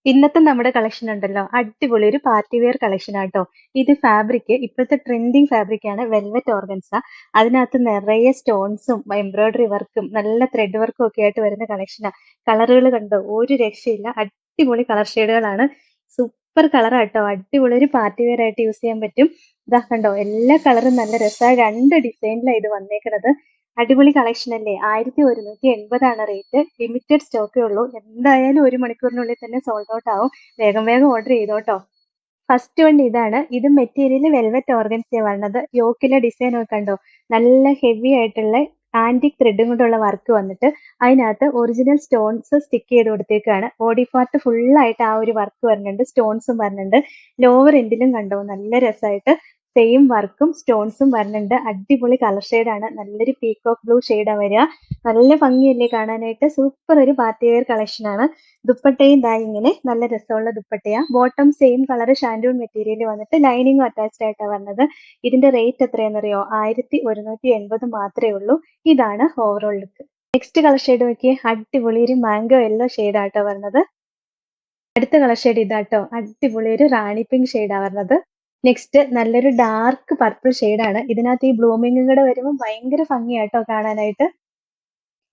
ഇന്നത്തെ നമ്മുടെ കളക്ഷൻ ഉണ്ടല്ലോ അടിപൊളി ഒരു പാർട്ടി വെയർ കളക്ഷൻ ആട്ടോ. ഇത് ഫാബ്രിക് ഇപ്പോഴത്തെ ട്രെൻഡിങ് ഫാബ്രിക് ആണ്, വെൽവെറ്റ് ഓർഗൻസ. അതിനകത്ത് നിറയെ സ്റ്റോൺസും എംബ്രോയിഡറി വർക്കും നല്ല ത്രെഡ് വർക്കും ഒക്കെ ആയിട്ട് വരുന്ന കളക്ഷനാ. കളറുകൾ കണ്ടോ, ഒരു രക്ഷയില്ല, അടിപൊളി കളർ ഷെയ്ഡുകളാണ്. സൂപ്പർ കളറാട്ടോ, അടിപൊളി ഒരു പാർട്ടി വെയർ ആയിട്ട് യൂസ് ചെയ്യാൻ പറ്റും. ഇതാ കണ്ടോ, എല്ലാ കളറും നല്ല രസമാണ്. രണ്ട് ഡിസൈനിലാണ് ഇത് വന്നേക്കുന്നത്. അടിപൊളി കളക്ഷൻ അല്ലേ. 1180 റേറ്റ്. ലിമിറ്റഡ് സ്റ്റോക്കേ ഉള്ളൂ. എന്തായാലും ഒരു മണിക്കൂറിനുള്ളിൽ തന്നെ സോൾഡ് ഔട്ട് ആവും. വേഗം വേഗം ഓർഡർ ചെയ്തോട്ടോ. ഫസ്റ്റ് വൺ ഇതാണ്. ഇത് മെറ്റീരിയൽ വെൽവെറ്റ് ഓർഗൻസിയ വന്നത്. യോക്കിലെ ഡിസൈൻ ഒക്കെ കണ്ടോ, നല്ല ഹെവി ആയിട്ടുള്ള ആന്റിക് ത്രെഡും കൊണ്ടുള്ള വർക്ക് വന്നിട്ട് അതിനകത്ത് ഒറിജിനൽ സ്റ്റോൺസ് സ്റ്റിക്ക് ചെയ്ത് കൊടുത്തേക്കാണ്. ബോഡി പാർട്ട് ഫുൾ ആയിട്ട് ആ ഒരു വർക്ക് വരുന്നുണ്ട്, സ്റ്റോൺസും വരുന്നുണ്ട്. ലോവർ എൻഡിലും കണ്ടോ, നല്ല രസമായിട്ട് സെയിം വർക്കും സ്റ്റോൺസും വരുന്നുണ്ട്. അടിപൊളി കളർ ഷെയ്ഡാണ്, നല്ലൊരു പീകോക്ക് ബ്ലൂ ഷെയ്ഡാ വരിക. നല്ല ഭംഗിയല്ലേ കാണാനായിട്ട്. സൂപ്പർ ഒരു പാർട്ടി വെയർ കളക്ഷൻ ആണ്. ദുപ്പട്ടയും ദാ ഇങ്ങനെ നല്ല രസമുള്ള ദുപ്പട്ടയാ. Bottom same colour shantoon material വന്നിട്ട് ലൈനിങ്ങും അറ്റാച്ച്ഡ് ആയിട്ടാണ് വന്നത്. ഇതിന്റെ റേറ്റ് എത്രയാണെന്നറിയോ? 1180 മാത്രമേ ഉള്ളൂ. ഇതാണ് overall look. Next colour shade നോക്കിയേ, അടിപൊളി ഒരു മാംഗോ യെല്ലോ ഷെയ്ഡാട്ടോ വരുന്നത്. അടുത്ത കളർ ഷെയ്ഡ് ഇതാട്ടോ, അടിപൊളി ഒരു റാണി പിങ്ക് ഷെയ്ഡാ വരുന്നത്. നെക്സ്റ്റ് നല്ലൊരു ഡാർക്ക് പർപ്പിൾ ഷെയ്ഡാണ്. ഇതിനകത്ത് ഈ ബ്ലൂമിങ്ങും കൂടെ വരുമ്പോൾ ഭയങ്കര ഭംഗിയാട്ടോ കാണാനായിട്ട്.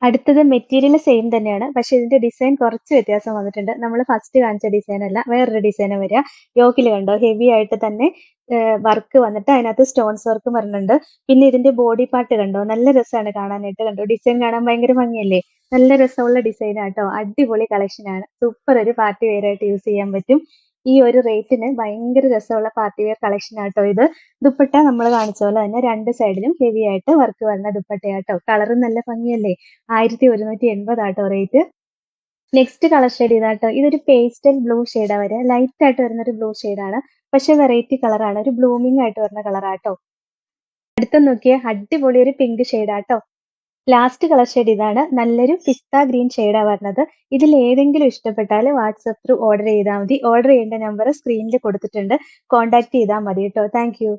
അടുത്തത് മെറ്റീരിയൽ സെയിം തന്നെയാണ്, പക്ഷെ ഇതിന്റെ ഡിസൈൻ കുറച്ച് വ്യത്യാസം വന്നിട്ടുണ്ട്. നമ്മൾ ഫസ്റ്റ് കാണിച്ച ഡിസൈൻ അല്ല, വേറൊരു ഡിസൈൻ വരിക. യോക്കിൽ കണ്ടോ, ഹെവി ആയിട്ട് തന്നെ വർക്ക് വന്നിട്ട് അതിനകത്ത് സ്റ്റോൺസ് വർക്കും വരുന്നുണ്ട്. പിന്നെ ഇതിന്റെ ബോഡി പാർട്ട് കണ്ടോ, നല്ല രസമാണ് കാണാനായിട്ട്. കണ്ടോ, ഡിസൈൻ കാണാൻ ഭയങ്കര ഭംഗിയല്ലേ. നല്ല രസമുള്ള ഡിസൈൻ ആട്ടോ, അടിപൊളി കളക്ഷൻ ആണ്. സൂപ്പർ ഒരു പാർട്ടി വെയർ ആയിട്ട് യൂസ് ചെയ്യാൻ പറ്റും. ഈ ഒരു റേറ്റിന് ഭയങ്കര രസമുള്ള പാർട്ടി വെയർ കളക്ഷൻ ആട്ടോ ഇത്. ദുപ്പട്ട നമ്മൾ കാണിച്ച പോലെ തന്നെ രണ്ട് സൈഡിലും ഹെവി ആയിട്ട് വർക്ക് വരുന്ന ദുപ്പട്ടയാട്ടോ. കളറും നല്ല ഭംഗിയല്ലേ. 1180 ആട്ടോ റേറ്റ്. നെക്സ്റ്റ് കളർ ഷെയ്ഡ് ഇതാട്ടോ. ഇതൊരു പേസ്റ്റൽ ബ്ലൂ ഷെയ്ഡാ വരിക. ലൈറ്റ് ആയിട്ട് വരുന്ന ഒരു ബ്ലൂ ഷെയ്ഡാണ്, പക്ഷെ വെറൈറ്റി കളറാണ്. ഒരു ബ്ലൂമിംഗ് ആയിട്ട് വരുന്ന കളറാട്ടോ. അടുത്ത നോക്കിയ അടിപൊളി ഒരു പിങ്ക് ഷെയ്ഡാട്ടോ. ലാസ്റ്റ് കളർ ഷെയ്ഡ് ഇതാണ്. നല്ലൊരു പിസ്ത ഗ്രീൻ ഷെയ്ഡാ വരുന്നത്. ഇതിൽ ഏതെങ്കിലും ഇഷ്ടപ്പെട്ടാൽ വാട്സപ്പ് ത്രൂ ഓർഡർ ചെയ്താൽ മതി. ഓർഡർ ചെയ്യേണ്ട നമ്പർ സ്ക്രീനിൽ കൊടുത്തിട്ടുണ്ട്. കോൺടാക്ട് ചെയ്താൽ മതി കേട്ടോ. Thank you.